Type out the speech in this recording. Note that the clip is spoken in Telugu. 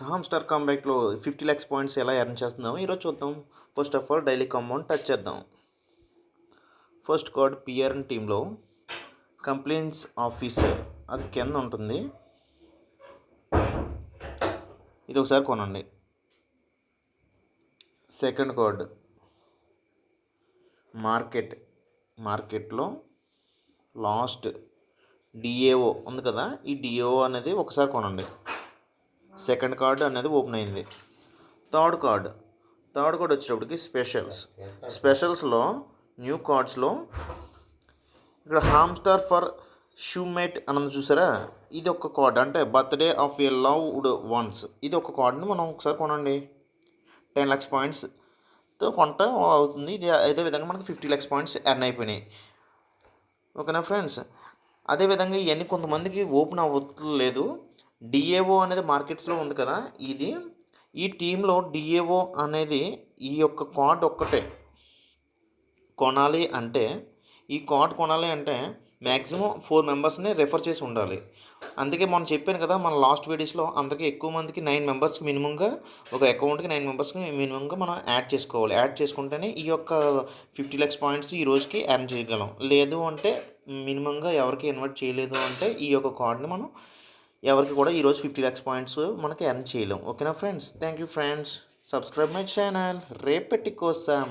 హామ్స్టార్ కాంబ్యాక్లో 50 lakhs పాయింట్స్ ఎలా ఎర్న్ చేస్తున్నామో ఈరోజు చూద్దాం. First of all daily compound touch చేద్దాం. ఫస్ట్ కార్డ్ పిఆర్ఎన్ టీంలో కంప్లైంట్స్ ఆఫీసర్ అది కింద ఉంటుంది. ఇది ఒకసారి కొనండి. సెకండ్ కార్డ్ మార్కెట్లో లాస్ట్ డిఏఓ ఉంది కదా, ఈ డిఏఓ అనేది ఒకసారి కొనండి. సెకండ్ కార్డు అనేది ఓపెన్ అయింది. థర్డ్ కార్డ్ వచ్చేటప్పటికి స్పెషల్స్లో న్యూ కార్డ్స్లో ఇక్కడ హామ్స్టార్ ఫర్ షూమేట్ అన్నది చూసారా, ఇది ఒక కార్డ్ అంటే birthday of A loved ones. ఇది ఒక కార్డుని మనం ఒకసారి కొనండి. 10 lakhs పాయింట్స్తో కొంట అవుతుంది. ఇది అదే విధంగా మనకి 50 lakhs పాయింట్స్ ఎర్న్ అయిపోయినాయి. ఓకేనా ఫ్రెండ్స్, అదేవిధంగా ఇవన్నీ కొంతమందికి ఓపెన్ అవ్వట్లేదు. డిఏఓ అనేది మార్కెట్స్లో ఉంది కదా, ఈ టీంలో డిఏఓ అనేది ఈ యొక్క కార్డ్ ఒక్కటే కొనాలి అంటే, ఈ కార్డ్ కొనాలి అంటే మ్యాక్సిమం 4 మెంబర్స్ని రెఫర్ చేసి ఉండాలి. అందుకే మనం చెప్పాను కదా, మన లాస్ట్ వీడియోస్లో అందరికీ ఎక్కువ మందికి 9 మెంబర్స్కి మినిమంగా, ఒక అకౌంట్కి 9 మెంబర్స్కి మినిమంగా మనం యాడ్ చేసుకోవాలి. యాడ్ చేసుకుంటేనే ఈ యొక్క 50 lakhs పాయింట్స్ ఈ రోజుకి ఎర్న్ చేయగలం. లేదు అంటే మినిమంగా ఎవరికి ఇన్వైట్ చేయలేదు అంటే ఈ యొక్క కార్డ్ని మనం ఎవరికి కూడా ఈరోజు 50 lakhs పాయింట్స్ మనకి ఎర్న్ చేయలేం. ఓకేనా friends, thank you friends. Subscribe my channel రేపటి కోసం.